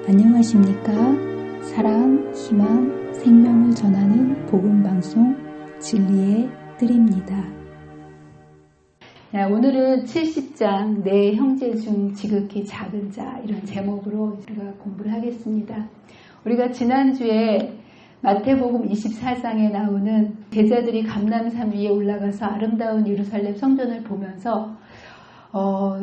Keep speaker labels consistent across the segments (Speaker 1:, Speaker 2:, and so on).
Speaker 1: 안녕하십니까? 사랑, 희망, 생명을 전하는 복음방송 진리의 뜰입니다. 오늘은 70장 내 형제 중 지극히 작은 자, 이런 제목으로 우리가 공부를 하겠습니다. 우리가 지난주에 마태복음 24장에 나오는 제자들이 감람산 위에 올라가서 아름다운 예루살렘 성전을 보면서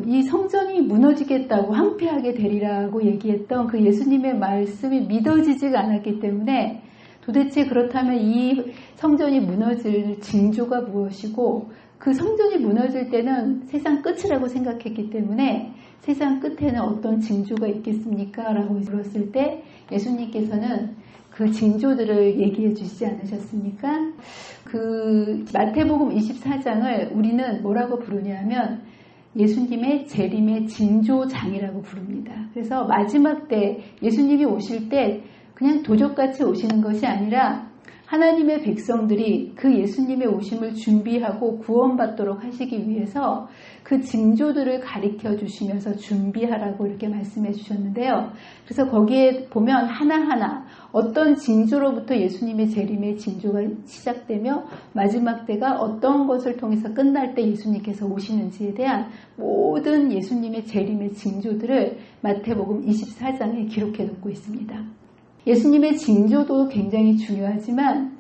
Speaker 1: 이 성전이 무너지겠다고 황폐하게 되리라고 얘기했던 그 예수님의 말씀이 믿어지지가 않았기 때문에 도대체 그렇다면 이 성전이 무너질 징조가 무엇이고 그 성전이 무너질 때는 세상 끝이라고 생각했기 때문에 세상 끝에는 어떤 징조가 있겠습니까? 라고 물었을 때 예수님께서는 그 징조들을 얘기해 주시지 않으셨습니까? 그 마태복음 24장을 우리는 뭐라고 부르냐면 예수님의 재림의 징조장이라고 부릅니다. 그래서 마지막 때 예수님이 오실 때 그냥 도적같이 오시는 것이 아니라 하나님의 백성들이 그 예수님의 오심을 준비하고 구원받도록 하시기 위해서 그 징조들을 가르쳐 주시면서 준비하라고 이렇게 말씀해 주셨는데요. 그래서 거기에 보면 하나하나 어떤 징조로부터 예수님의 재림의 징조가 시작되며 마지막 때가 어떤 것을 통해서 끝날 때 예수님께서 오시는지에 대한 모든 예수님의 재림의 징조들을 마태복음 24장에 기록해 놓고 있습니다. 예수님의 징조도 굉장히 중요하지만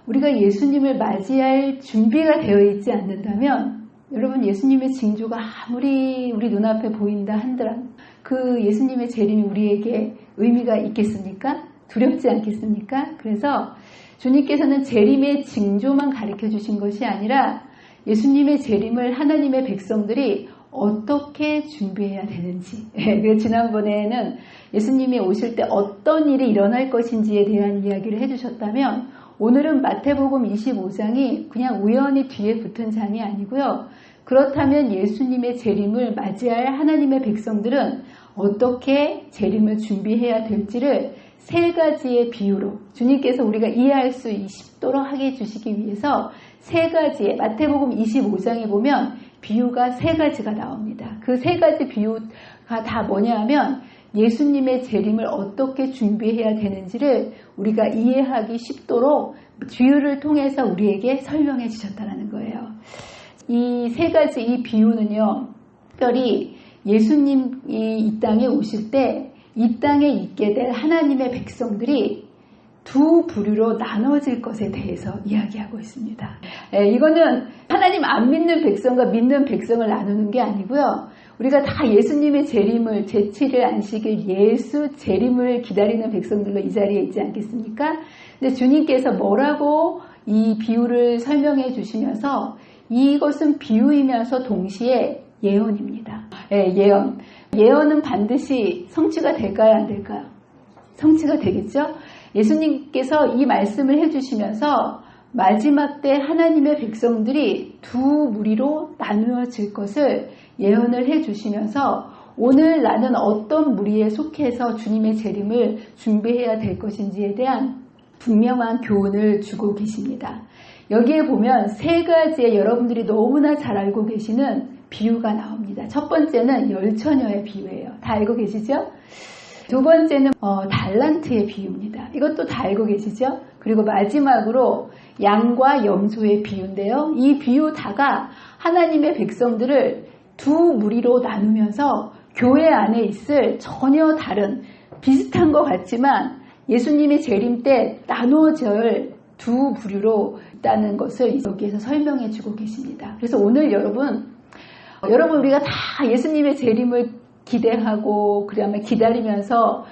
Speaker 1: 우리가 예수님을 맞이할 준비가 되어 있지 않는다면 여러분 예수님의 징조가 아무리 우리 눈앞에 보인다 한들 그 예수님의 재림이 우리에게 의미가 있겠습니까? 두렵지 않겠습니까? 그래서 주님께서는 재림의 징조만 가르쳐 주신 것이 아니라 예수님의 재림을 하나님의 백성들이 어떻게 준비해야 되는지. 지난번에는 예수님이 오실 때 어떤 일이 일어날 것인지에 대한 이야기를 해주셨다면 오늘은 마태복음 25장이 그냥 우연히 뒤에 붙은 장이 아니고요. 그렇다면 예수님의 재림을 맞이할 하나님의 백성들은 어떻게 재림을 준비해야 될지를 세 가지의 비유로 주님께서 우리가 이해할 수 있도록 하게 해주시기 위해서 세 가지의 마태복음 25장에 보면 비유가 세 가지가 나옵니다. 그 세 가지 비유가 다 뭐냐 하면 예수님의 재림을 어떻게 준비해야 되는지를 우리가 이해하기 쉽도록 비유를 통해서 우리에게 설명해 주셨다는 거예요. 이 세 가지 이 비유는요. 특별히 예수님이 이 땅에 오실 때 이 땅에 있게 될 하나님의 백성들이 두 부류로 나눠질 것에 대해서 이야기하고 있습니다. 이거는 하나님 안 믿는 백성과 믿는 백성을 나누는 게 아니고요. 우리가 다 예수님의 재림을 제7일 안식일 예수 재림을 기다리는 백성들로 이 자리에 있지 않겠습니까? 근데 주님께서 뭐라고 이 비유를 설명해 주시면서 이것은 비유이면서 동시에 예언입니다. 예언. 예언은 반드시 성취가 될까요? 안 될까요? 성취가 되겠죠? 예수님께서 이 말씀을 해주시면서 마지막 때 하나님의 백성들이 두 무리로 나누어질 것을 예언을 해주시면서 오늘 나는 어떤 무리에 속해서 주님의 재림을 준비해야 될 것인지에 대한 분명한 교훈을 주고 계십니다. 여기에 보면 세 가지의 여러분들이 너무나 잘 알고 계시는 비유가 나옵니다. 첫 번째는 열처녀의 비유예요. 다 알고 계시죠? 두 번째는 달란트의 비유입니다. 이것도 다 알고 계시죠? 그리고 마지막으로 양과 염소의 비유인데요. 이 비유 다가 하나님의 백성들을 두 무리로 나누면서 교회 안에 있을 전혀 다른 비슷한 것 같지만 예수님의 재림 때 나누어질 두 부류로 있다는 것을 여기에서 설명해 주고 계십니다. 그래서 오늘 여러분 우리가 다 예수님의 재림을 기대하고 그다음에 기다리면서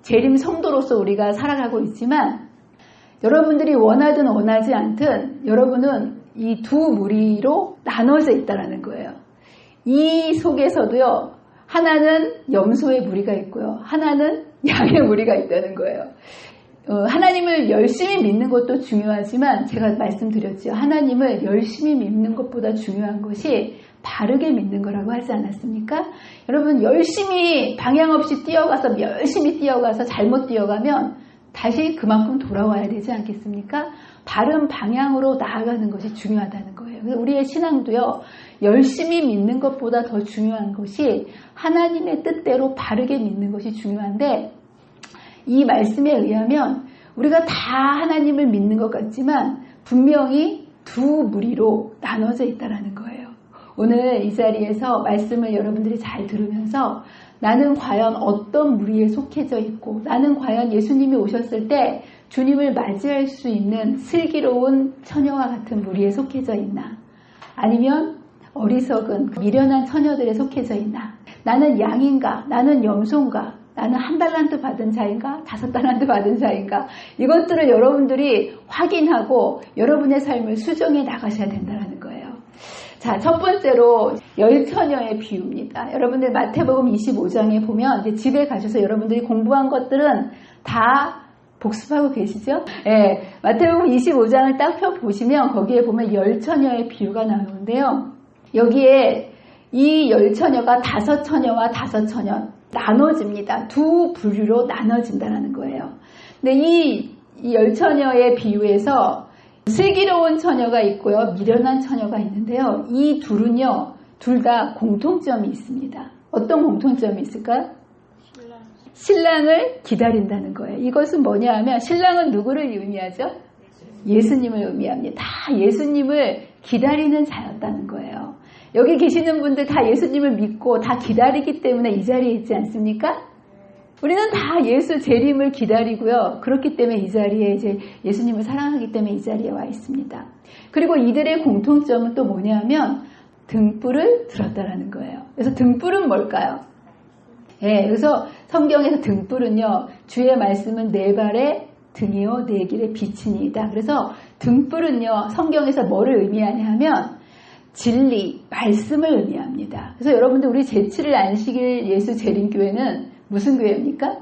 Speaker 1: 재림 성도로서 우리가 살아가고 있지만 여러분들이 원하든 원하지 않든 여러분은 이 두 무리로 나눠져 있다는 거예요. 이 속에서도요. 하나는 염소의 무리가 있고요. 하나는 양의 무리가 있다는 거예요. 하나님을 열심히 믿는 것도 중요하지만 제가 말씀드렸죠. 하나님을 열심히 믿는 것보다 중요한 것이 바르게 믿는 거라고 하지 않았습니까? 여러분 열심히 방향 없이 열심히 뛰어가서 잘못 뛰어가면 다시 그만큼 돌아와야 되지 않겠습니까? 바른 방향으로 나아가는 것이 중요하다는 거예요. 그래서 우리의 신앙도요. 열심히 믿는 것보다 더 중요한 것이 하나님의 뜻대로 바르게 믿는 것이 중요한데 이 말씀에 의하면 우리가 다 하나님을 믿는 것 같지만 분명히 두 무리로 나눠져 있다는 거예요. 오늘 이 자리에서 말씀을 여러분들이 잘 들으면서 나는 과연 어떤 무리에 속해져 있고 나는 과연 예수님이 오셨을 때 주님을 맞이할 수 있는 슬기로운 처녀와 같은 무리에 속해져 있나, 아니면 어리석은 미련한 처녀들에 속해져 있나, 나는 양인가, 나는 염소인가, 나는 1달란트 받은 자인가, 5달란트 받은 자인가, 이것들을 여러분들이 확인하고 여러분의 삶을 수정해 나가셔야 된다는 거예요. 자, 첫 번째로 열처녀의 비유입니다. 여러분들 마태복음 25장에 보면 이제 집에 가셔서 여러분들이 공부한 것들은 다 복습하고 계시죠? 네, 마태복음 25장을 딱 펴보시면 거기에 보면 열처녀의 비유가 나오는데요. 여기에 이 열처녀가 5처녀와 5처녀 나눠집니다. 두 부류로 나눠진다는 거예요. 근데 이 열처녀의 비유에서 슬기로운 처녀가 있고요, 미련한 처녀가 있는데요. 이 둘은요, 둘 다 공통점이 있습니다. 어떤 공통점이 있을까요? 신랑을 기다린다는 거예요. 이것은 뭐냐 하면 신랑은 누구를 의미하죠? 예수님을 의미합니다. 다 예수님을 기다리는 자였다는 거예요. 여기 계시는 분들 다 예수님을 믿고 다 기다리기 때문에 이 자리에 있지 않습니까? 우리는 다 예수 재림을 기다리고요. 그렇기 때문에 이 자리에 이제 예수님을 사랑하기 때문에 이 자리에 와 있습니다. 그리고 이들의 공통점은 또 뭐냐면 등불을 들었다라는 거예요. 그래서 등불은 뭘까요? 네, 그래서 성경에서 등불은요, 주의 말씀은 내 발의 등이요 내 길의 빛이니이다. 그래서 등불은요, 성경에서 뭐를 의미하냐 하면 진리, 말씀을 의미합니다. 그래서 여러분들 우리 제7일 안식일 예수 재림교회는 무슨 교회입니까?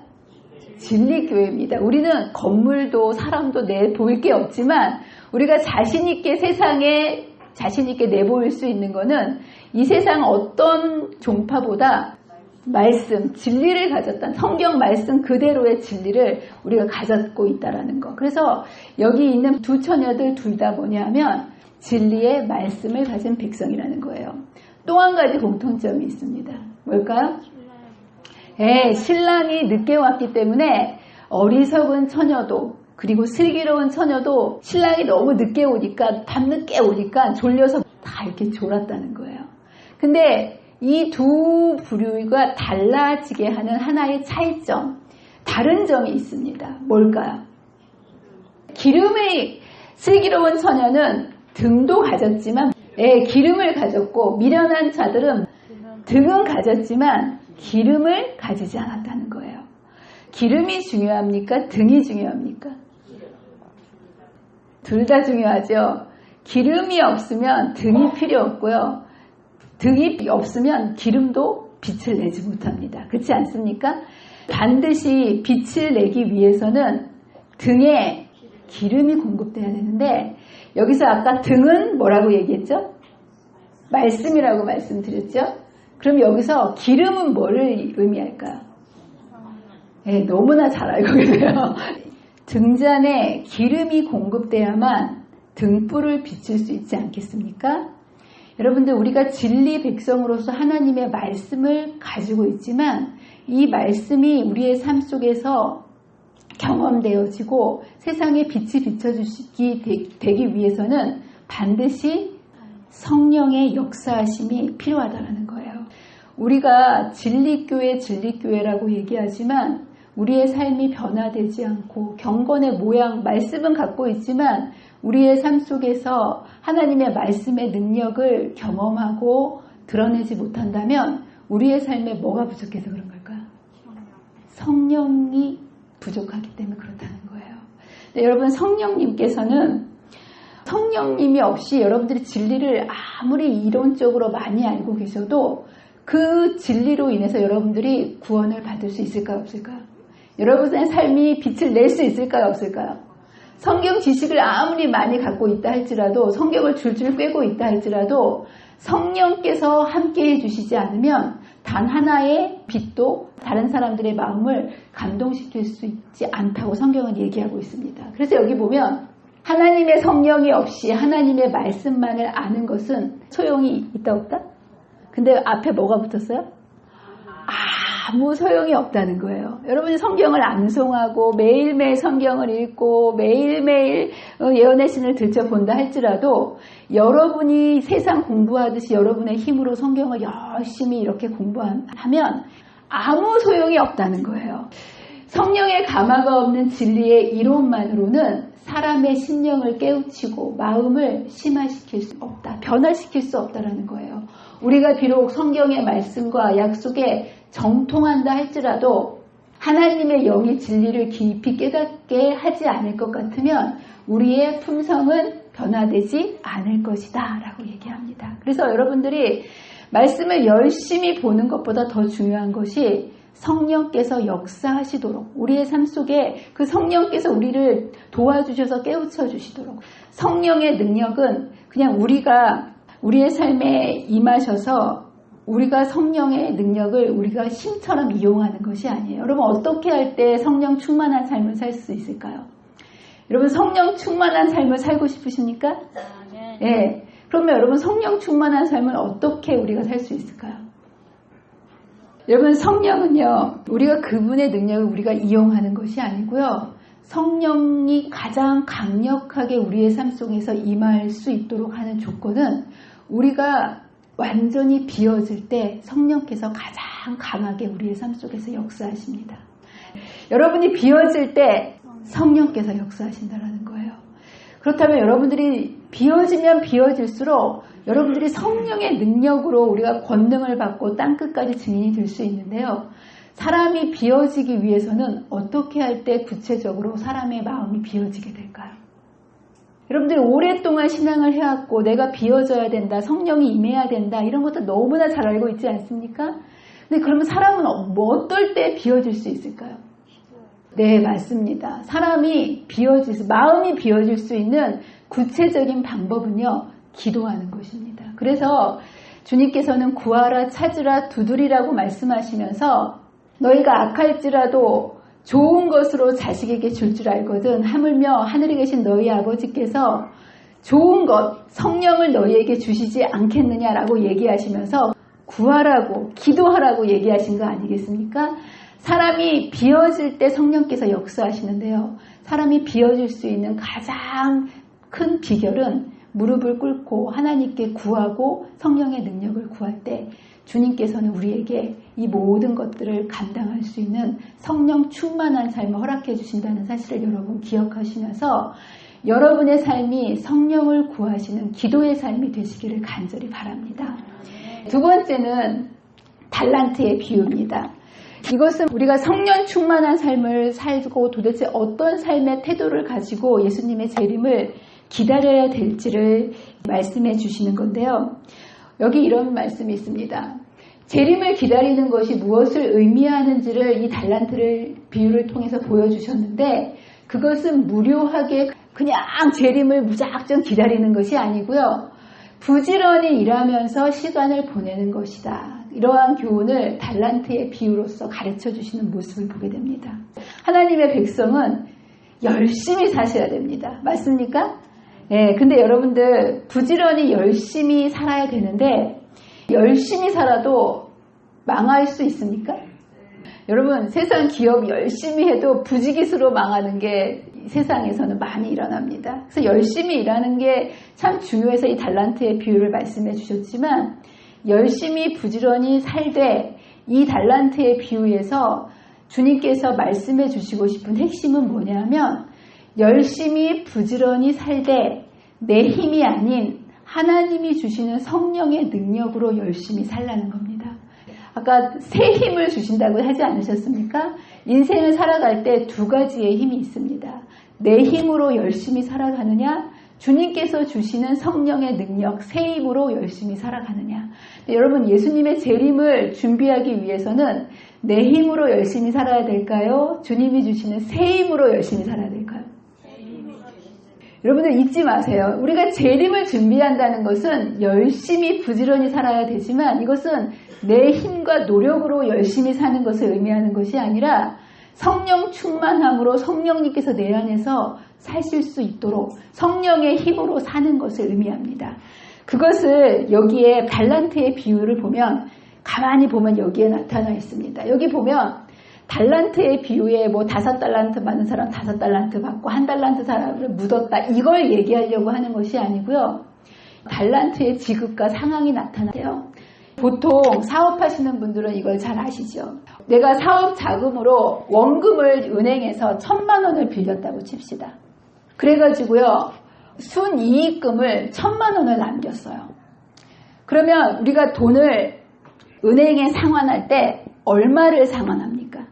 Speaker 1: 진리교회입니다. 우리는 건물도 사람도 내보일 게 없지만 우리가 자신있게 세상에 자신있게 내보일 수 있는 거는 이 세상 어떤 종파보다 말씀, 진리를 가졌다는 성경 말씀 그대로의 진리를 우리가 가졌고 있다는 거. 그래서 여기 있는 두 처녀들 둘 다 뭐냐면 진리의 말씀을 가진 백성이라는 거예요. 또 한 가지 공통점이 있습니다. 뭘까요? 네, 신랑이 늦게 왔기 때문에 어리석은 처녀도 그리고 슬기로운 처녀도 신랑이 너무 늦게 오니까 밤늦게 오니까 졸려서 다 이렇게 졸았다는 거예요. 근데 이 두 부류가 달라지게 하는 하나의 차이점, 다른 점이 있습니다. 뭘까요? 기름의 슬기로운 처녀는 등도 가졌지만 기름을 가졌고 미련한 자들은 등은 가졌지만 기름을 가지지 않았다는 거예요. 기름이 중요합니까? 등이 중요합니까? 둘 다 중요하죠. 기름이 없으면 등이 필요 없고요. 등이 없으면 기름도 빛을 내지 못합니다. 그렇지 않습니까? 반드시 빛을 내기 위해서는 등에 기름이 공급돼야 되는데 여기서 아까 등은 뭐라고 얘기했죠? 말씀이라고 말씀드렸죠? 그럼 여기서 기름은 뭐를 의미할까요? 네, 너무나 잘 알고 계세요. 등잔에 기름이 공급돼야만 등불을 비출 수 있지 않겠습니까? 여러분들 우리가 진리 백성으로서 하나님의 말씀을 가지고 있지만 이 말씀이 우리의 삶 속에서 경험되어지고 세상에 빛이 비춰주시기 되기 위해서는 반드시 성령의 역사하심이 필요하다는 거예요. 우리가 진리교회라고 얘기하지만 우리의 삶이 변화되지 않고 경건의 모양, 말씀은 갖고 있지만 우리의 삶 속에서 하나님의 말씀의 능력을 경험하고 드러내지 못한다면 우리의 삶에 뭐가 부족해서 그런 걸까요? 성령이 부족하기 때문에 그렇다는 거예요. 근데 여러분 성령님께서는 성령님이 없이 여러분들이 진리를 아무리 이론적으로 많이 알고 계셔도 그 진리로 인해서 여러분들이 구원을 받을 수 있을까요? 없을까요? 여러분의 삶이 빛을 낼 수 있을까요? 없을까요? 성경 지식을 아무리 많이 갖고 있다 할지라도 성경을 줄줄 꿰고 있다 할지라도 성령께서 함께 해주시지 않으면 단 하나의 빛도 다른 사람들의 마음을 감동시킬 수 있지 않다고 성경은 얘기하고 있습니다. 그래서 여기 보면 하나님의 성령이 없이 하나님의 말씀만을 아는 것은 소용이 있다 없다? 근데 앞에 뭐가 붙었어요? 아무 소용이 없다는 거예요. 여러분이 성경을 암송하고 매일매일 성경을 읽고 매일매일 예언의 신을 들춰본다 할지라도 여러분이 세상 공부하듯이 여러분의 힘으로 성경을 열심히 이렇게 공부하면 아무 소용이 없다는 거예요. 성령의 감화가 없는 진리의 이론만으로는 사람의 심령을 깨우치고 마음을 심화시킬 수 없다. 변화시킬 수 없다라는 거예요. 우리가 비록 성경의 말씀과 약속에 정통한다 할지라도 하나님의 영이 진리를 깊이 깨닫게 하지 않을 것 같으면 우리의 품성은 변화되지 않을 것이다 라고 얘기합니다. 그래서 여러분들이 말씀을 열심히 보는 것보다 더 중요한 것이 성령께서 역사하시도록 우리의 삶 속에 그 성령께서 우리를 도와주셔서 깨우쳐 주시도록 성령의 능력은 그냥 우리가 우리의 삶에 임하셔서 우리가 성령의 능력을 우리가 힘처럼 이용하는 것이 아니에요. 여러분 어떻게 할 때 성령 충만한 삶을 살 수 있을까요? 여러분 성령 충만한 삶을 살고 싶으십니까? 네. 그러면 여러분 성령 충만한 삶을 어떻게 우리가 살 수 있을까요? 여러분 성령은요 우리가 그분의 능력을 우리가 이용하는 것이 아니고요 성령이 가장 강력하게 우리의 삶 속에서 임할 수 있도록 하는 조건은 우리가 완전히 비워질 때 성령께서 가장 강하게 우리의 삶 속에서 역사하십니다. 여러분이 비워질 때 성령께서 역사하신다는 거예요. 그렇다면 여러분들이 비워지면 비워질수록 여러분들이 성령의 능력으로 우리가 권능을 받고 땅끝까지 증인이 될 수 있는데요. 사람이 비워지기 위해서는 어떻게 할 때 구체적으로 사람의 마음이 비워지게 될까요? 여러분들이 오랫동안 신앙을 해왔고 내가 비워져야 된다, 성령이 임해야 된다 이런 것도 너무나 잘 알고 있지 않습니까? 근데 그러면 사람은 어떨 때 비워질 수 있을까요? 네, 맞습니다. 사람이 마음이 비워질 수 있는 구체적인 방법은요, 기도하는 것입니다. 그래서 주님께서는 구하라, 찾으라, 두드리라고 말씀하시면서 너희가 악할지라도 좋은 것으로 자식에게 줄 줄 알거든 하물며 하늘에 계신 너희 아버지께서 좋은 것, 성령을 너희에게 주시지 않겠느냐라고 얘기하시면서 구하라고, 기도하라고 얘기하신 거 아니겠습니까? 사람이 비워질 때 성령께서 역사하시는데요. 사람이 비워질 수 있는 가장 큰 비결은 무릎을 꿇고 하나님께 구하고 성령의 능력을 구할 때 주님께서는 우리에게 이 모든 것들을 감당할 수 있는 성령 충만한 삶을 허락해 주신다는 사실을 여러분 기억하시면서 여러분의 삶이 성령을 구하시는 기도의 삶이 되시기를 간절히 바랍니다. 두 번째는 달란트의 비유입니다. 이것은 우리가 성령 충만한 삶을 살고 도대체 어떤 삶의 태도를 가지고 예수님의 재림을 기다려야 될지를 말씀해 주시는 건데요. 여기 이런 말씀이 있습니다. 재림을 기다리는 것이 무엇을 의미하는지를 이 달란트를 비유를 통해서 보여주셨는데 그것은 무료하게 그냥 재림을 무작정 기다리는 것이 아니고요. 부지런히 일하면서 시간을 보내는 것이다. 이러한 교훈을 달란트의 비유로서 가르쳐 주시는 모습을 보게 됩니다. 하나님의 백성은 열심히 사셔야 됩니다. 맞습니까? 네, 근데 여러분들 부지런히 열심히 살아야 되는데 열심히 살아도 망할 수 있습니까? 여러분 세상 기업 열심히 해도 부지기수로 망하는 게 세상에서는 많이 일어납니다. 그래서 열심히 일하는 게 참 중요해서 이 달란트의 비유를 말씀해 주셨지만 열심히 부지런히 살되 이 달란트의 비유에서 주님께서 말씀해 주시고 싶은 핵심은 뭐냐면 열심히 부지런히 살되 내 힘이 아닌 하나님이 주시는 성령의 능력으로 열심히 살라는 겁니다. 아까 새 힘을 주신다고 하지 않으셨습니까? 인생을 살아갈 때 두 가지의 힘이 있습니다. 내 힘으로 열심히 살아가느냐, 주님께서 주시는 성령의 능력, 새 힘으로 열심히 살아가느냐. 여러분 예수님의 재림을 준비하기 위해서는 내 힘으로 열심히 살아야 될까요? 주님이 주시는 새 힘으로 열심히 살아야 될까요? 여러분들 잊지 마세요. 우리가 재림을 준비한다는 것은 열심히 부지런히 살아야 되지만 이것은 내 힘과 노력으로 열심히 사는 것을 의미하는 것이 아니라 성령 충만함으로 성령님께서 내 안에서 사실 수 있도록 성령의 힘으로 사는 것을 의미합니다. 그것을 여기에 달란트의 비유를 보면 가만히 보면 여기에 나타나 있습니다. 여기 보면 달란트의 비유에 뭐 5달란트 받는 사람 5달란트 받고 1달란트 사람을 묻었다. 이걸 얘기하려고 하는 것이 아니고요. 달란트의 지급과 상황이 나타나요. 보통 사업하시는 분들은 이걸 잘 아시죠. 내가 사업 자금으로 원금을 은행에서 1,000만 원을 빌렸다고 칩시다. 그래가지고요. 순이익금을 1,000만 원을 남겼어요. 그러면 우리가 돈을 은행에 상환할 때 얼마를 상환합니까?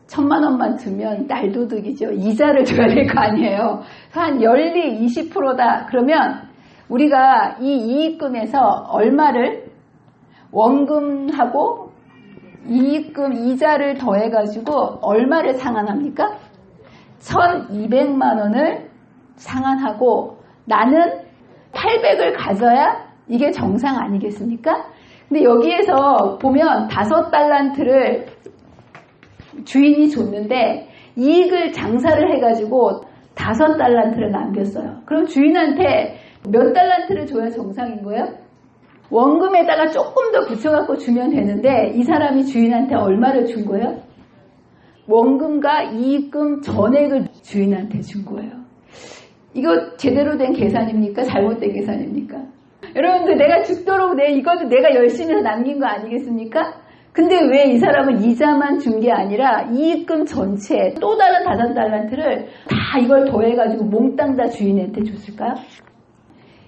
Speaker 1: 1,000만 원만 두면 날도둑이죠. 이자를 줘야 될 거 아니에요. 한 연리 20%다. 그러면 우리가 이 이익금에서 얼마를 원금하고 이익금 이자를 더해가지고 얼마를 상환합니까? 1,200만 원을 상환하고 나는 800을 가져야 이게 정상 아니겠습니까? 근데 여기에서 보면 5달란트를 주인이 줬는데 이익을 장사를 해가지고 5달란트를 남겼어요. 그럼 주인한테 몇 달란트를 줘야 정상인 거예요? 원금에다가 조금 더 붙여갖고 주면 되는데 이 사람이 주인한테 얼마를 준 거예요? 원금과 이익금 전액을 주인한테 준 거예요. 이거 제대로 된 계산입니까? 잘못된 계산입니까? 여러분들 내가 죽도록 이것도 내가 열심히 해서 남긴 거 아니겠습니까? 근데 왜 이 사람은 이자만 준 게 아니라 이익금 전체 또 다른 5달란트를 다 이걸 더해가지고 몽땅 다 주인한테 줬을까요?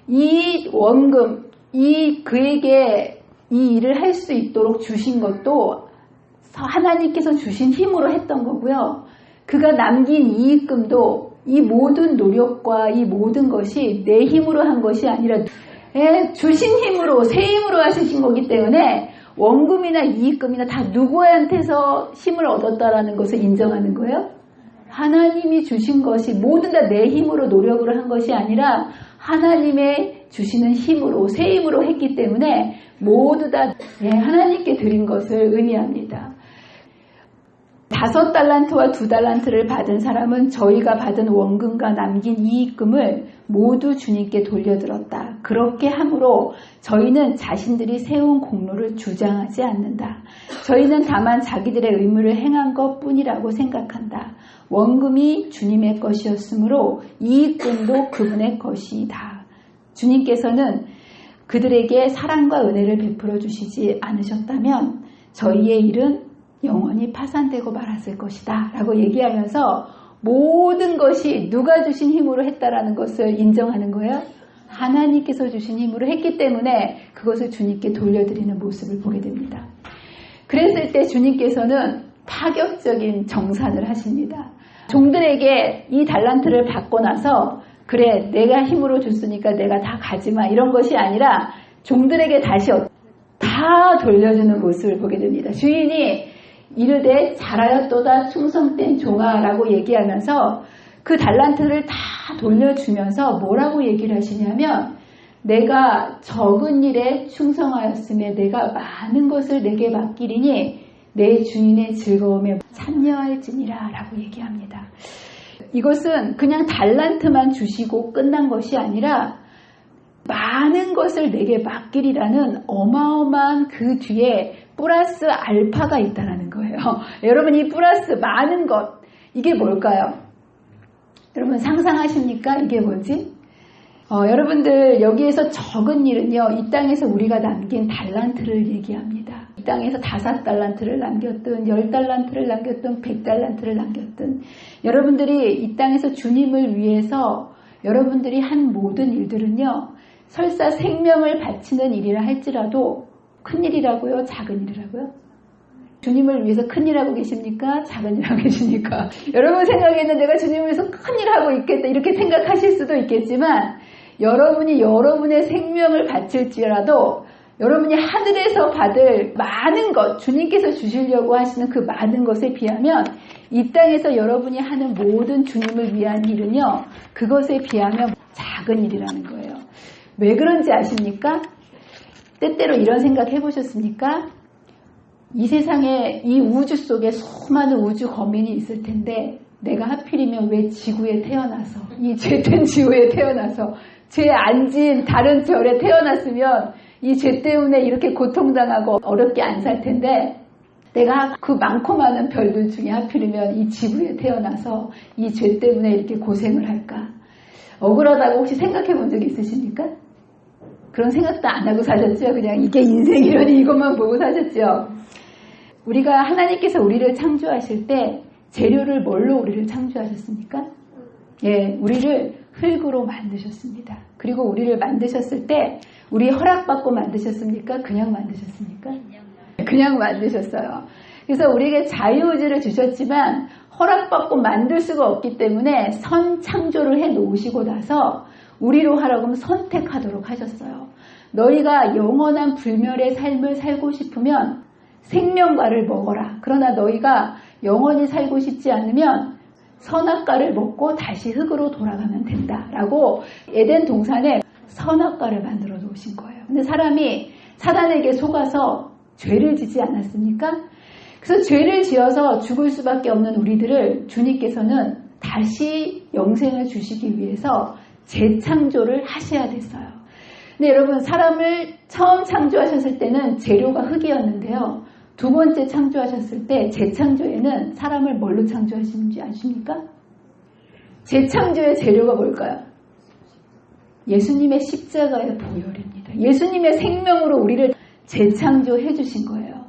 Speaker 1: 이 원금, 그에게 이 일을 할 수 있도록 주신 것도 하나님께서 주신 힘으로 했던 거고요. 그가 남긴 이익금도 이 모든 노력과 이 모든 것이 내 힘으로 한 것이 아니라 주신 힘으로, 새 힘으로 하신 거기 때문에 원금이나 이익금이나 다 누구한테서 힘을 얻었다라는 것을 인정하는 거예요? 하나님이 주신 것이 모든 다 내 힘으로 노력으로 한 것이 아니라 하나님의 주시는 힘으로, 새 힘으로 했기 때문에 모두 다 하나님께 드린 것을 의미합니다. 5달란트와 2달란트를 받은 사람은 저희가 받은 원금과 남긴 이익금을 모두 주님께 돌려드렸다. 그렇게 함으로 저희는 자신들이 세운 공로를 주장하지 않는다. 저희는 다만 자기들의 의무를 행한 것뿐이라고 생각한다. 원금이 주님의 것이었으므로 이익금도 그분의 것이다. 주님께서는 그들에게 사랑과 은혜를 베풀어 주시지 않으셨다면 저희의 일은 영원히 파산되고 말았을 것이다 라고 얘기하면서 모든 것이 누가 주신 힘으로 했다라는 것을 인정하는 거예요. 하나님께서 주신 힘으로 했기 때문에 그것을 주님께 돌려드리는 모습을 보게 됩니다. 그랬을 때 주님께서는 파격적인 정산을 하십니다. 종들에게 이 달란트를 받고 나서 그래 내가 힘으로 줬으니까 내가 다 가지마 이런 것이 아니라 종들에게 다시 다 돌려주는 모습을 보게 됩니다. 주인이 이르되 잘하였도다 충성된 종아 라고 얘기하면서 그 달란트를 다 돌려주면서 뭐라고 얘기를 하시냐면 내가 적은 일에 충성하였으며 내가 많은 것을 내게 맡기리니 내 주인의 즐거움에 참여할지니라 라고 얘기합니다. 이것은 그냥 달란트만 주시고 끝난 것이 아니라 많은 것을 내게 맡기리라는 어마어마한 그 뒤에 플러스 알파가 있다는 거예요. 여러분 이 플러스 많은 것 이게 뭘까요? 여러분 상상하십니까? 이게 뭐지? 여러분들 여기에서 적은 일은요. 이 땅에서 우리가 남긴 달란트를 얘기합니다. 이 땅에서 5달란트를 남겼든 10달란트를 남겼든 100달란트를 남겼든 여러분들이 이 땅에서 주님을 위해서 여러분들이 한 모든 일들은요. 설사 생명을 바치는 일이라 할지라도 큰일이라고요? 작은 일이라고요? 주님을 위해서 큰일 하고 계십니까? 작은 일 하고 계십니까? 여러분 생각에는 내가 주님을 위해서 큰일 하고 있겠다 이렇게 생각하실 수도 있겠지만 여러분이 여러분의 생명을 바칠지라도 여러분이 하늘에서 받을 많은 것 주님께서 주시려고 하시는 그 많은 것에 비하면 이 땅에서 여러분이 하는 모든 주님을 위한 일은요 그것에 비하면 작은 일이라는 거예요. 왜 그런지 아십니까? 때때로 이런 생각 해보셨습니까? 이 세상에 이 우주 속에 수많은 우주 거민이 있을 텐데 내가 하필이면 왜 지구에 태어나서 이 죄된 지구에 태어나서 죄에 안 지은 다른 절에 태어났으면 이 죄 때문에 이렇게 고통당하고 어렵게 안 살 텐데 내가 그 많고 많은 별들 중에 하필이면 이 지구에 태어나서 이 죄 때문에 이렇게 고생을 할까? 억울하다고 혹시 생각해 본 적 있으십니까? 그런 생각도 안 하고 사셨죠? 그냥 이게 인생이라니 이것만 보고 사셨죠? 우리가 하나님께서 우리를 창조하실 때 재료를 뭘로 우리를 창조하셨습니까? 예, 우리를 흙으로 만드셨습니다. 그리고 우리를 만드셨을 때 우리 허락받고 만드셨습니까? 그냥 만드셨습니까? 그냥 만드셨어요. 그래서 우리에게 자유의지를 주셨지만 허락받고 만들 수가 없기 때문에 선창조를 해 놓으시고 나서 우리로 하라고 선택하도록 하셨어요. 너희가 영원한 불멸의 삶을 살고 싶으면 생명과를 먹어라. 그러나 너희가 영원히 살고 싶지 않으면 선악과를 먹고 다시 흙으로 돌아가면 된다. 라고 에덴 동산에 선악과를 만들어 놓으신 거예요. 근데 사람이 사단에게 속아서 죄를 지지 않았습니까? 그래서 죄를 지어서 죽을 수밖에 없는 우리들을 주님께서는 다시 영생을 주시기 위해서 재창조를 하셔야 됐어요. 근데 여러분 사람을 처음 창조하셨을 때는 재료가 흙이었는데요. 두 번째 창조하셨을 때 재창조에는 사람을 뭘로 창조하시는지 아십니까? 재창조의 재료가 뭘까요? 예수님의 십자가의 보혈입니다. 예수님의 생명으로 우리를 재창조해 주신 거예요.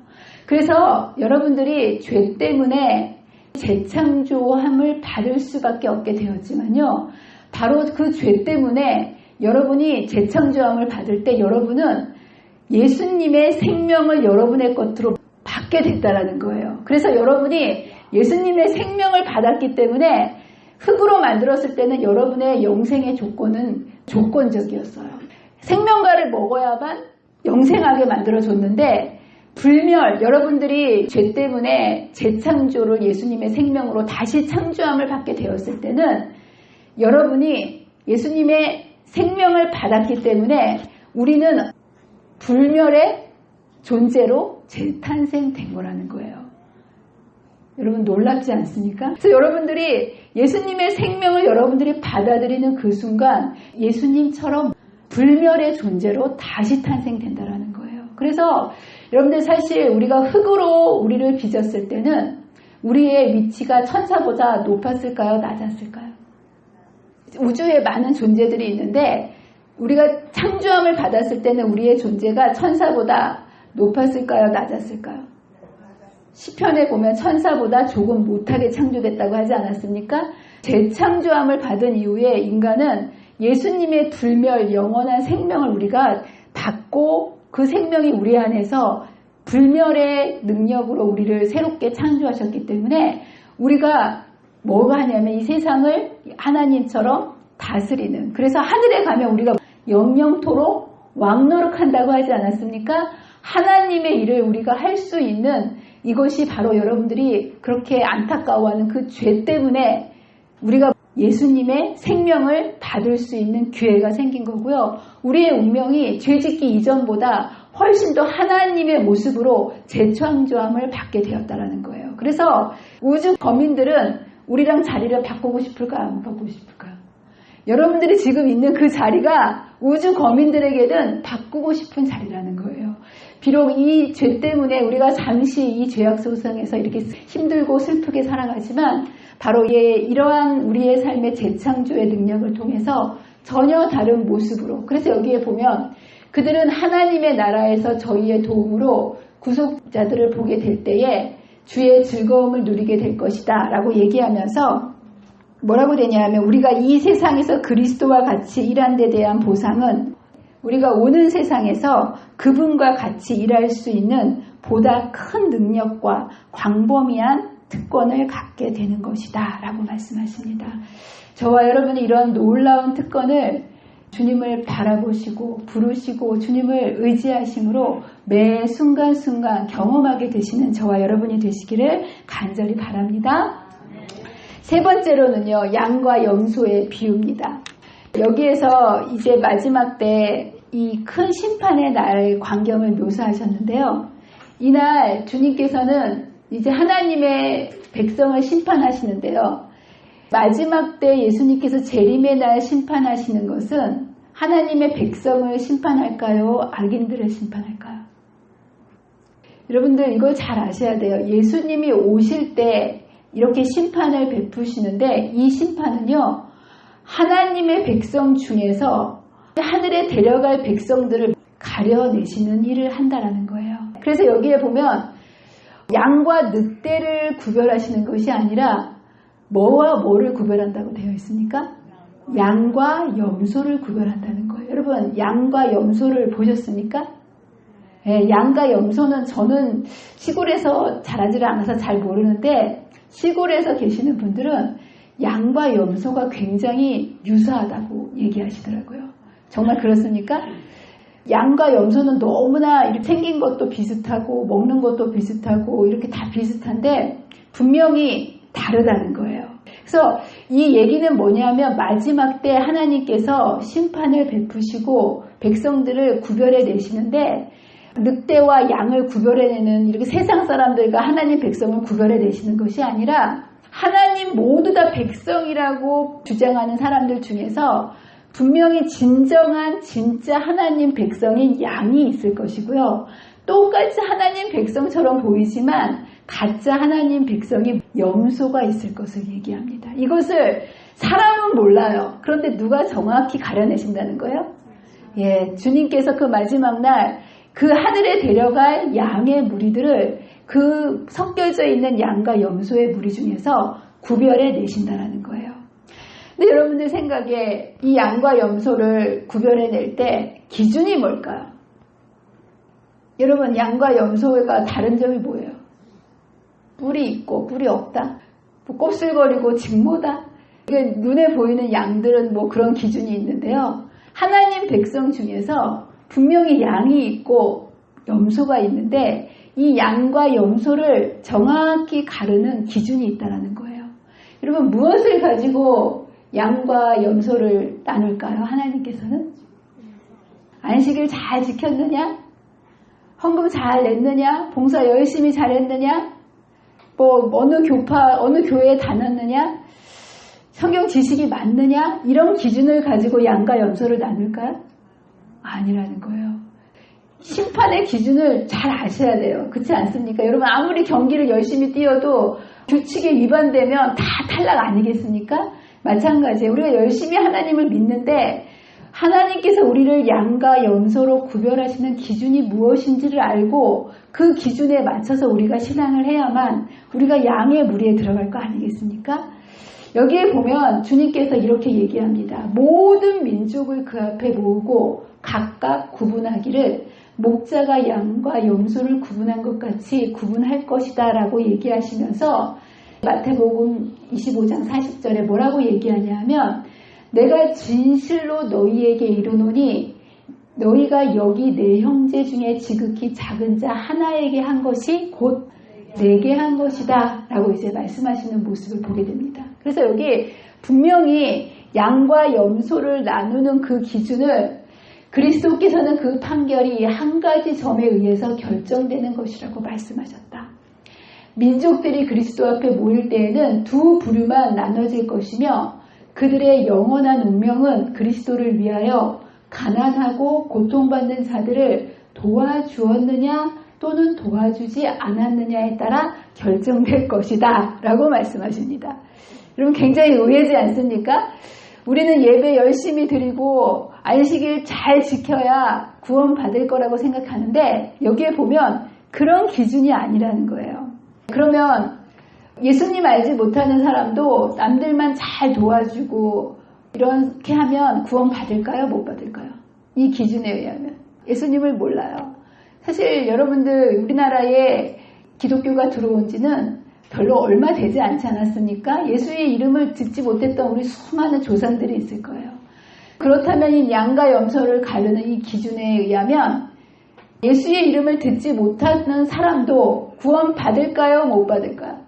Speaker 1: 그래서 여러분들이 죄 때문에 재창조함을 받을 수밖에 없게 되었지만요. 바로 그 죄 때문에 여러분이 재창조함을 받을 때 여러분은 예수님의 생명을 여러분의 것으로 받게 됐다라는 거예요. 그래서 여러분이 예수님의 생명을 받았기 때문에 흙으로 만들었을 때는 여러분의 영생의 조건은 조건적이었어요. 생명과를 먹어야만 영생하게 만들어줬는데 불멸, 여러분들이 죄 때문에 재창조를 예수님의 생명으로 다시 창조함을 받게 되었을 때는 여러분이 예수님의 생명을 받았기 때문에 우리는 불멸의 존재로 재탄생된 거라는 거예요. 여러분 놀랍지 않습니까? 그래서 여러분들이 예수님의 생명을 여러분들이 받아들이는 그 순간 예수님처럼 불멸의 존재로 다시 탄생된다라는 거예요. 그래서 여러분들 사실 우리가 흙으로 우리를 빚었을 때는 우리의 위치가 천사보다 높았을까요? 낮았을까요? 우주에 많은 존재들이 있는데 우리가 창조함을 받았을 때는 우리의 존재가 천사보다 높았을까요? 낮았을까요? 시편에 보면 천사보다 조금 못하게 창조됐다고 하지 않았습니까? 재창조함을 받은 이후에 인간은 예수님의 불멸 영원한 생명을 우리가 받고 그 생명이 우리 안에서 불멸의 능력으로 우리를 새롭게 창조하셨기 때문에 우리가 뭐가 하냐면 이 세상을 하나님처럼 다스리는, 그래서 하늘에 가면 우리가 영영토록 왕노릇한다고 하지 않았습니까? 하나님의 일을 우리가 할 수 있는 이것이 바로 여러분들이 그렇게 안타까워하는 그 죄 때문에 우리가 예수님의 생명을 받을 수 있는 기회가 생긴 거고요. 우리의 운명이 죄짓기 이전보다 훨씬 더 하나님의 모습으로 재창조함을 받게 되었다는 거예요. 그래서 우주 거민들은 우리랑 자리를 바꾸고 싶을까요? 안 바꾸고 싶을까요? 여러분들이 지금 있는 그 자리가 우주 거민들에게는 바꾸고 싶은 자리라는 거예요. 비록 이 죄 때문에 우리가 잠시 이 죄악 소상에서 이렇게 힘들고 슬프게 살아가지만 바로 이러한 우리의 삶의 재창조의 능력을 통해서 전혀 다른 모습으로, 그래서 여기에 보면 그들은 하나님의 나라에서 저희의 도움으로 구속자들을 보게 될 때에 주의 즐거움을 누리게 될 것이다 라고 얘기하면서 뭐라고 되냐면 우리가 이 세상에서 그리스도와 같이 일한 데 대한 보상은 우리가 오는 세상에서 그분과 같이 일할 수 있는 보다 큰 능력과 광범위한 특권을 갖게 되는 것이다 라고 말씀하십니다. 저와 여러분이 이런 놀라운 특권을 주님을 바라보시고 부르시고 주님을 의지하심으로 매 순간순간 경험하게 되시는 저와 여러분이 되시기를 간절히 바랍니다. 세 번째로는요, 양과 염소의 비유입니다. 여기에서 이제 마지막 때 이 큰 심판의 날 광경을 묘사하셨는데요. 이날 주님께서는 이제 하나님의 백성을 심판하시는데요. 마지막 때 예수님께서 재림의 날 심판하시는 것은 하나님의 백성을 심판할까요? 악인들을 심판할까요? 여러분들 이걸 잘 아셔야 돼요. 예수님이 오실 때 이렇게 심판을 베푸시는데 이 심판은요. 하나님의 백성 중에서 하늘에 데려갈 백성들을 가려내시는 일을 한다라는 거예요. 그래서 여기에 보면 양과 늑대를 구별하시는 것이 아니라 뭐와 뭐를 구별한다고 되어 있습니까? 양과 염소를 구별한다는 거예요. 여러분 양과 염소를 보셨습니까? 네, 양과 염소는 저는 시골에서 자라지를 않아서 잘 모르는데 시골에서 계시는 분들은 양과 염소가 굉장히 유사하다고 얘기하시더라고요. 정말 그렇습니까? 양과 염소는 너무나 이렇게 생긴 것도 비슷하고 먹는 것도 비슷하고 이렇게 다 비슷한데 분명히 다르다는 거예요. 그래서 이 얘기는 뭐냐면 마지막 때 하나님께서 심판을 베푸시고 백성들을 구별해 내시는데 늑대와 양을 구별해내는 이렇게 세상 사람들과 하나님 백성을 구별해내시는 것이 아니라 하나님 모두 다 백성이라고 주장하는 사람들 중에서 분명히 진정한 진짜 하나님 백성인 양이 있을 것이고요. 똑같이 하나님 백성처럼 보이지만 가짜 하나님 백성인 염소가 있을 것을 얘기합니다. 이것을 사람은 몰라요. 그런데 누가 정확히 가려내신다는 거예요? 예, 주님께서 그 마지막 날 그 하늘에 데려갈 양의 무리들을 그 섞여져 있는 양과 염소의 무리 중에서 구별해 내신다라는 거예요. 근데 여러분들 생각에 이 양과 염소를 구별해 낼 때 기준이 뭘까요? 여러분 양과 염소가 다른 점이 뭐예요? 뿔이 있고 뿔이 없다? 뭐 곱슬거리고 직모다? 이게 눈에 보이는 양들은 뭐 그런 기준이 있는데요. 하나님 백성 중에서 분명히 양이 있고 염소가 있는데 이 양과 염소를 정확히 가르는 기준이 있다는 거예요. 여러분 무엇을 가지고 양과 염소를 나눌까요? 하나님께서는? 안식일 잘 지켰느냐? 헌금 잘 냈느냐? 봉사 열심히 잘했느냐? 뭐 어느 교회에 다녔느냐? 성경 지식이 맞느냐? 이런 기준을 가지고 양과 염소를 나눌까요? 아니라는 거예요. 심판의 기준을 잘 아셔야 돼요. 그렇지 않습니까? 여러분 아무리 경기를 열심히 뛰어도 규칙에 위반되면 다 탈락 아니겠습니까? 마찬가지예요. 우리가 열심히 하나님을 믿는데 하나님께서 우리를 양과 염소로 구별하시는 기준이 무엇인지를 알고 그 기준에 맞춰서 우리가 신앙을 해야만 우리가 양의 무리에 들어갈 거 아니겠습니까? 여기에 보면 주님께서 이렇게 얘기합니다. 모든 민족을 그 앞에 모으고 각각 구분하기를 목자가 양과 염소를 구분한 것 같이 구분할 것이다 라고 얘기하시면서 마태복음 25장 40절에 뭐라고 얘기하냐면 내가 진실로 너희에게 이르노니 너희가 여기 내 형제 중에 지극히 작은 자 하나에게 한 것이 곧 내게 한 것이다 라고 이제 말씀하시는 모습을 보게 됩니다. 그래서 여기 분명히 양과 염소를 나누는 그 기준을 그리스도께서는 그 판결이 한 가지 점에 의해서 결정되는 것이라고 말씀하셨다. 민족들이 그리스도 앞에 모일 때에는 두 부류만 나눠질 것이며 그들의 영원한 운명은 그리스도를 위하여 가난하고 고통받는 자들을 도와주었느냐 또는 도와주지 않았느냐에 따라 결정될 것이다 라고 말씀하십니다. 여러분 굉장히 의외지 않습니까? 우리는 예배 열심히 드리고 안식일 잘 지켜야 구원 받을 거라고 생각하는데 여기에 보면 그런 기준이 아니라는 거예요. 그러면 예수님 알지 못하는 사람도 남들만 잘 도와주고 이렇게 하면 구원 받을까요? 못 받을까요? 이 기준에 의하면. 예수님을 몰라요. 사실 여러분들 우리나라에 기독교가 들어온 지는 별로 얼마 되지 않지 않았습니까? 예수의 이름을 듣지 못했던 우리 수많은 조상들이 있을 거예요. 그렇다면 이 양과 염소를 가르는 이 기준에 의하면 예수의 이름을 듣지 못하는 사람도 구원 받을까요? 못 받을까요?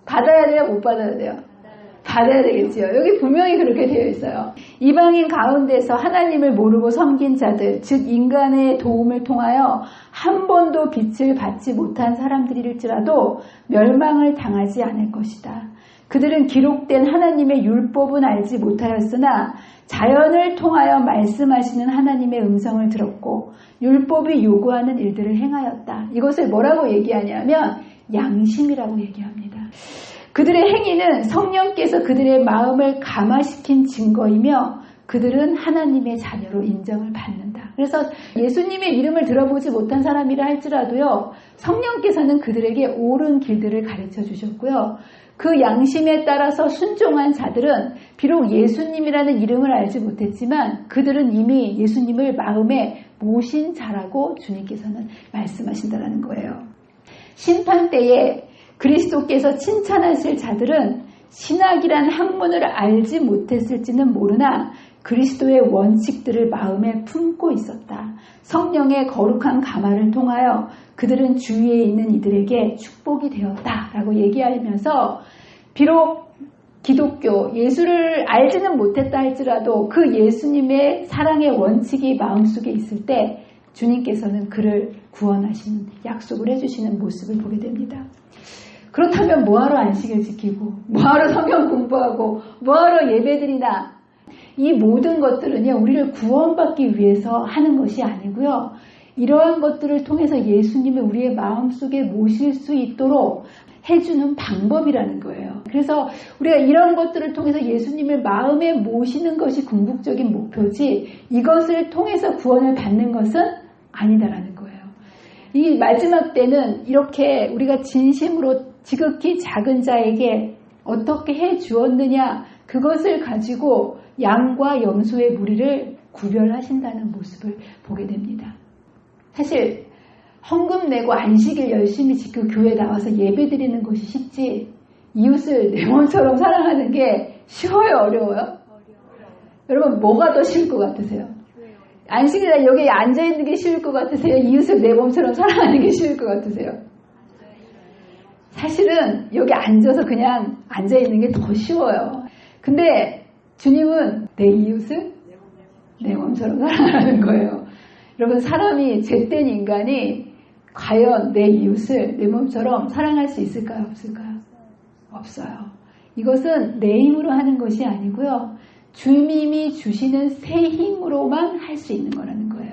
Speaker 1: 받아야 돼요? 못 받아야 돼요? 받아야 되겠지요. 여기 분명히 그렇게 되어 있어요. 이방인 가운데서 하나님을 모르고 섬긴 자들, 즉 인간의 도움을 통하여 한 번도 빛을 받지 못한 사람들일지라도 멸망을 당하지 않을 것이다. 그들은 기록된 하나님의 율법은 알지 못하였으나 자연을 통하여 말씀하시는 하나님의 음성을 들었고 율법이 요구하는 일들을 행하였다. 이것을 뭐라고 얘기하냐면 양심이라고 얘기합니다. 그들의 행위는 성령께서 그들의 마음을 감화시킨 증거이며 그들은 하나님의 자녀로 인정을 받는다. 그래서 예수님의 이름을 들어보지 못한 사람이라 할지라도요, 성령께서는 그들에게 옳은 길들을 가르쳐 주셨고요. 그 양심에 따라서 순종한 자들은 비록 예수님이라는 이름을 알지 못했지만 그들은 이미 예수님을 마음에 모신 자라고 주님께서는 말씀하신다는 거예요. 심판 때에 그리스도께서 칭찬하실 자들은 신학이란 학문을 알지 못했을지는 모르나 그리스도의 원칙들을 마음에 품고 있었다. 성령의 거룩한 감화를 통하여 그들은 주위에 있는 이들에게 축복이 되었다라고 얘기하면서 비록 기독교, 예수를 알지는 못했다 할지라도 그 예수님의 사랑의 원칙이 마음속에 있을 때 주님께서는 그를 구원하시는 약속을 해주시는 모습을 보게 됩니다. 그렇다면 뭐하러 안식을 지키고 뭐하러 성경 공부하고 뭐하러 예배드리나, 이 모든 것들은요 우리를 구원받기 위해서 하는 것이 아니고요, 이러한 것들을 통해서 예수님을 우리의 마음속에 모실 수 있도록 해주는 방법이라는 거예요. 그래서 우리가 이런 것들을 통해서 예수님을 마음에 모시는 것이 궁극적인 목표지 이것을 통해서 구원을 받는 것은 아니다라는 거예요. 이 마지막 때는 이렇게 우리가 진심으로 지극히 작은 자에게 어떻게 해 주었느냐, 그것을 가지고 양과 염소의 무리를 구별하신다는 모습을 보게 됩니다. 사실 헌금 내고 안식일 열심히 지키고 교회 나와서 예배 드리는 것이 쉽지 이웃을 내 몸처럼 사랑하는 게 쉬워요, 어려워요? 여러분 뭐가 더 쉬울 것 같으세요? 안식일날 여기 앉아있는 게 쉬울 것 같으세요? 이웃을 내 몸처럼 사랑하는 게 쉬울 것 같으세요? 사실은 여기 앉아서 그냥 앉아있는 게 더 쉬워요. 근데 주님은 내 이웃을 내 몸처럼 사랑하는 거예요. 여러분, 사람이 죄된 인간이 과연 내 이웃을 내 몸처럼 사랑할 수 있을까요? 없을까요? 없어요. 이것은 내 힘으로 하는 것이 아니고요, 주님이 주시는 새 힘으로만 할 수 있는 거라는 거예요.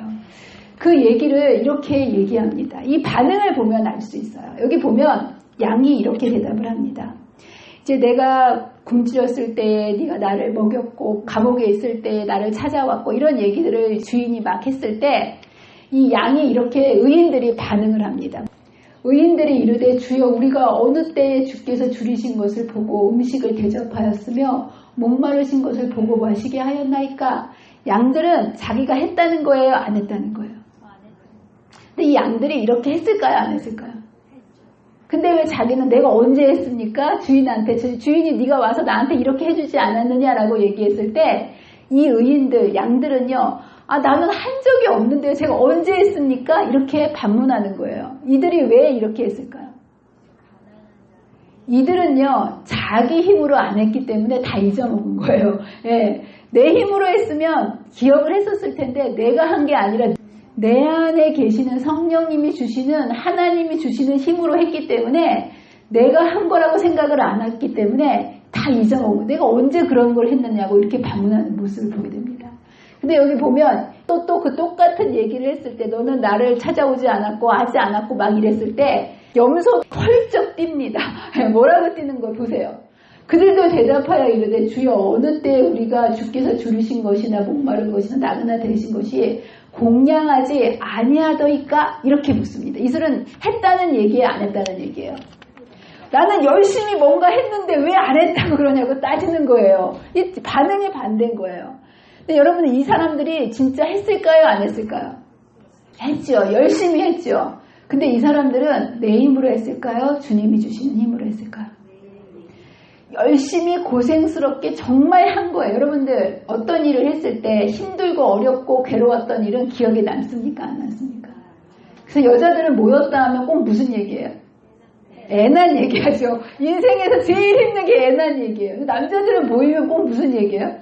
Speaker 1: 그 얘기를 이렇게 얘기합니다. 이 반응을 보면 알 수 있어요. 여기 보면 양이 이렇게 대답을 합니다. 이제 내가 굶주렸을 때 네가 나를 먹였고 감옥에 있을 때 나를 찾아왔고 이런 얘기들을 주인이 막 했을 때 이 양이 이렇게 의인들이 반응을 합니다. 의인들이 이르되 주여 우리가 어느 때에 주께서 줄이신 것을 보고 음식을 대접하였으며 목마르신 것을 보고 마시게 하였나이까. 양들은 자기가 했다는 거예요, 안 했다는 거예요? 근데 이 양들이 이렇게 했을까요, 안 했을까요? 근데 왜 자기는 내가 언제 했습니까? 주인한테, 주인이 네가 와서 나한테 이렇게 해주지 않았느냐라고 얘기했을 때 이 의인들, 양들은요, 아 나는 한 적이 없는데요, 제가 언제 했습니까? 이렇게 반문하는 거예요. 이들이 왜 이렇게 했을까요? 이들은요 자기 힘으로 안 했기 때문에 다 잊어먹은 거예요. 예, 내 힘으로 했으면 기억을 했었을 텐데 내가 한 게 아니라 내 안에 계시는 성령님이 주시는, 하나님이 주시는 힘으로 했기 때문에 내가 한 거라고 생각을 안 했기 때문에 다 잊어먹고 내가 언제 그런 걸 했느냐고 이렇게 반문하는 모습을 보게 됩니다. 근데 여기 보면 또 그 똑같은 얘기를 했을 때 너는 나를 찾아오지 않았고 하지 않았고 막 이랬을 때 염소 펄쩍 뜁니다. 뭐라고 뛰는 걸 보세요. 그들도 대답하여 이르되 주여 어느 때 우리가 주께서 줄이신 것이나 목마른 것이나 나그나 되신 것이 공양하지 아니하더이까? 이렇게 묻습니다. 이들은 했다는 얘기예요, 안 했다는 얘기예요? 나는 열심히 뭔가 했는데 왜 안 했다고 그러냐고 따지는 거예요. 이 반응이 반대인 거예요. 근데 여러분, 이 사람들이 진짜 했을까요, 안 했을까요? 했죠. 열심히 했죠. 근데 이 사람들은 내 힘으로 했을까요? 주님이 주시는 힘으로 했을까요? 열심히 고생스럽게 정말 한 거예요. 여러분들 어떤 일을 했을 때 힘들고 어렵고 괴로웠던 일은 기억에 남습니까? 안 남습니까? 그래서 여자들은 모였다 하면 꼭 무슨 얘기예요? 애난 얘기하죠. 인생에서 제일 힘든 게 애난 얘기예요. 남자들은 모이면 꼭 무슨 얘기예요?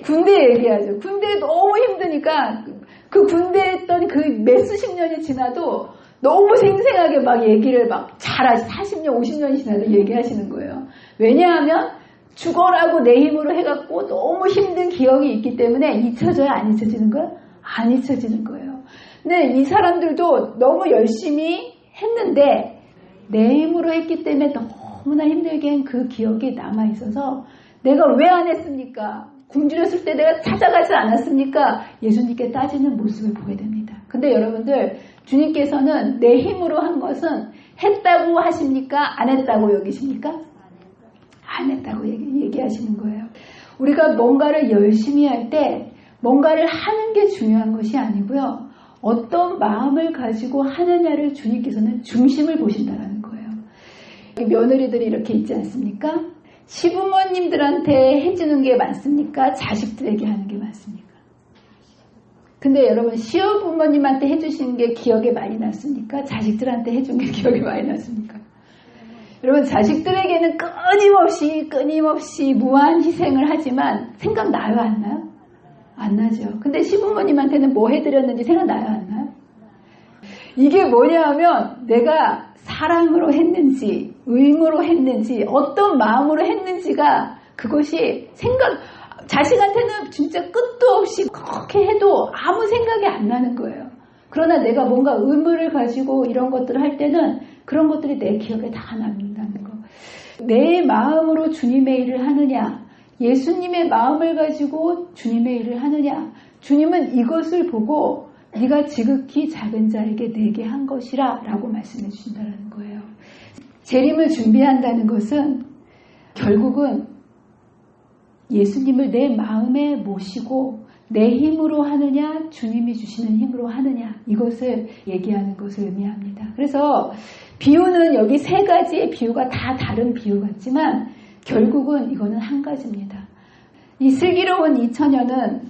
Speaker 1: 군대 얘기하죠. 군대 너무 힘드니까 그 군대 했던 그 몇 수십 년이 지나도 너무 생생하게 막 얘기를 막 잘하시 40년, 50년이 지나도 얘기하시는 거예요. 왜냐하면 죽어라고 내 힘으로 해갖고 너무 힘든 기억이 있기 때문에 잊혀져야 안 잊혀지는 거예요? 안 잊혀지는 거예요. 근데 이 사람들도 너무 열심히 했는데 내 힘으로 했기 때문에 너무나 힘들게 한 그 기억이 남아있어서 내가 왜 안 했습니까? 굶주렸을 때 내가 찾아가지 않았습니까? 예수님께 따지는 모습을 보게 됩니다. 근데 여러분들, 주님께서는 내 힘으로 한 것은 했다고 하십니까? 안 했다고 여기십니까? 안 했다고 얘기하시는 거예요. 우리가 뭔가를 열심히 할 때 뭔가를 하는 게 중요한 것이 아니고요. 어떤 마음을 가지고 하느냐를 주님께서는 중심을 보신다는 거예요. 며느리들이 이렇게 있지 않습니까? 시부모님들한테 해주는 게 많습니까? 자식들에게 하는 게 많습니까? 근데 여러분, 시어부모님한테 해주시는 게 기억에 많이 났습니까? 자식들한테 해준 게 기억에 많이 났습니까? 여러분, 자식들에게는 끊임없이 무한 희생을 하지만 생각나요, 안 나요? 안 나죠. 근데 시부모님한테는 뭐 해드렸는지 생각나요, 안 나요? 이게 뭐냐 하면 내가 사랑으로 했는지 의무로 했는지 어떤 마음으로 했는지가 그것이 자식한테는 진짜 끝도 없이 그렇게 해도 아무 생각이 안 나는 거예요. 그러나 내가 뭔가 의무를 가지고 이런 것들을 할 때는 그런 것들이 내 기억에 다 남는다는 거. 내 마음으로 주님의 일을 하느냐, 예수님의 마음을 가지고 주님의 일을 하느냐. 주님은 이것을 보고 네가 지극히 작은 자에게 내게 한 것이라 라고 말씀해 주신다는 거예요. 재림을 준비한다는 것은 결국은 예수님을 내 마음에 모시고 내 힘으로 하느냐, 주님이 주시는 힘으로 하느냐, 이것을 얘기하는 것을 의미합니다. 그래서 비유는 여기 세 가지의 비유가 다 다른 비유 같지만 결국은 이거는 한 가지입니다. 이 슬기로운 이 처녀는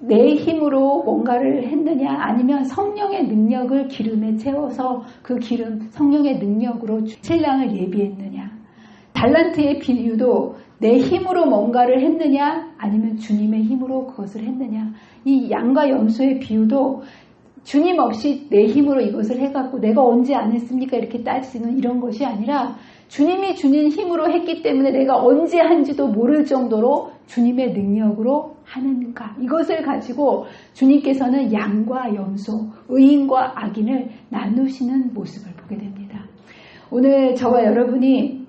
Speaker 1: 내 힘으로 뭔가를 했느냐, 아니면 성령의 능력을 기름에 채워서 그 기름, 성령의 능력으로 신랑을 예비했느냐. 달란트의 비유도 내 힘으로 뭔가를 했느냐, 아니면 주님의 힘으로 그것을 했느냐. 이 양과 염소의 비유도 주님 없이 내 힘으로 이것을 해갖고 내가 언제 안 했습니까? 이렇게 따지는 이런 것이 아니라 주님이 주는 힘으로 했기 때문에 내가 언제 한지도 모를 정도로 주님의 능력으로 하는가. 이것을 가지고 주님께서는 양과 염소, 의인과 악인을 나누시는 모습을 보게 됩니다. 오늘 저와 여러분이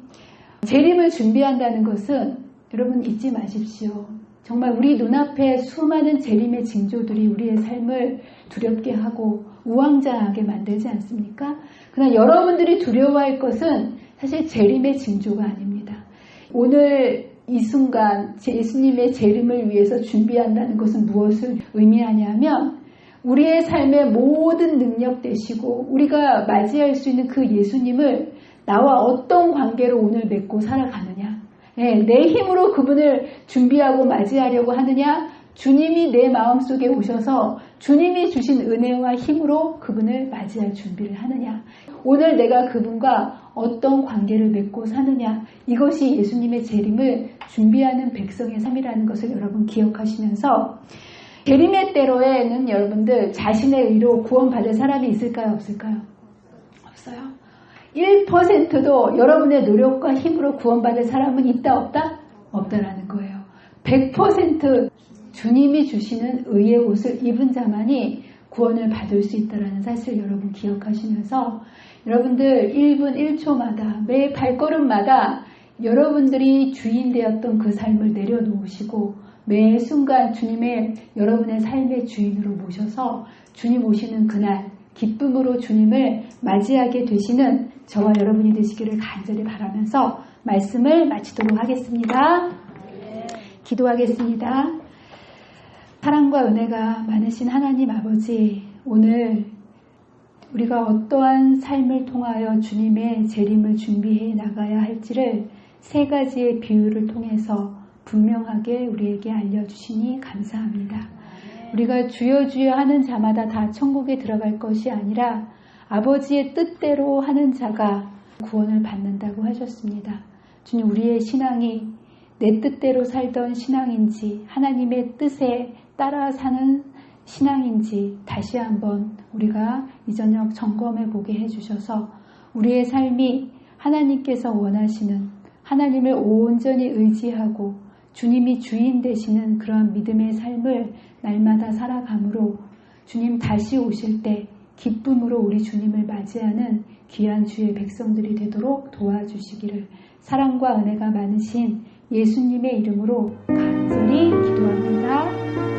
Speaker 1: 재림을 준비한다는 것은 여러분 잊지 마십시오. 정말 우리 눈앞에 수많은 재림의 징조들이 우리의 삶을 두렵게 하고 우왕좌왕하게 만들지 않습니까? 그러나 여러분들이 두려워할 것은 사실 재림의 징조가 아닙니다. 오늘 이 순간 예수님의 재림을 위해서 준비한다는 것은 무엇을 의미하냐면 우리의 삶의 모든 능력 되시고 우리가 맞이할 수 있는 그 예수님을 나와 어떤 관계로 오늘 맺고 살아가느냐. 내 힘으로 그분을 준비하고 맞이하려고 하느냐. 주님이 내 마음속에 오셔서 주님이 주신 은혜와 힘으로 그분을 맞이할 준비를 하느냐. 오늘 내가 그분과 어떤 관계를 맺고 사느냐. 이것이 예수님의 재림을 준비하는 백성의 삶이라는 것을 여러분 기억하시면서 재림의 때로에는 여러분들 자신의 의로 구원받을 사람이 있을까요? 없을까요? 없어요. 1%도 여러분의 노력과 힘으로 구원받을 사람은 있다 없다? 없다라는 거예요. 100% 주님이 주시는 의의 옷을 입은 자만이 구원을 받을 수 있다는 사실을 여러분 기억하시면서 여러분들 1분 1초마다 매 발걸음마다 여러분들이 주인 되었던 그 삶을 내려놓으시고 매 순간 주님의 여러분의 삶의 주인으로 모셔서 주님 오시는 그날 기쁨으로 주님을 맞이하게 되시는 저와 여러분이 되시기를 간절히 바라면서 말씀을 마치도록 하겠습니다. 기도하겠습니다. 사랑과 은혜가 많으신 하나님 아버지, 오늘 우리가 어떠한 삶을 통하여 주님의 재림을 준비해 나가야 할지를 세 가지의 비유를 통해서 분명하게 우리에게 알려주시니 감사합니다. 우리가 주여 주여 하는 자마다 다 천국에 들어갈 것이 아니라 아버지의 뜻대로 하는 자가 구원을 받는다고 하셨습니다. 주님, 우리의 신앙이 내 뜻대로 살던 신앙인지 하나님의 뜻에 따라 사는 신앙인지 다시 한번 우리가 이 저녁 점검해 보게 해주셔서 우리의 삶이 하나님께서 원하시는, 하나님을 온전히 의지하고 주님이 주인 되시는 그런 믿음의 삶을 날마다 살아감으로 주님 다시 오실 때 기쁨으로 우리 주님을 맞이하는 귀한 주의 백성들이 되도록 도와주시기를 사랑과 은혜가 많으신 예수님의 이름으로 간절히 기도합니다.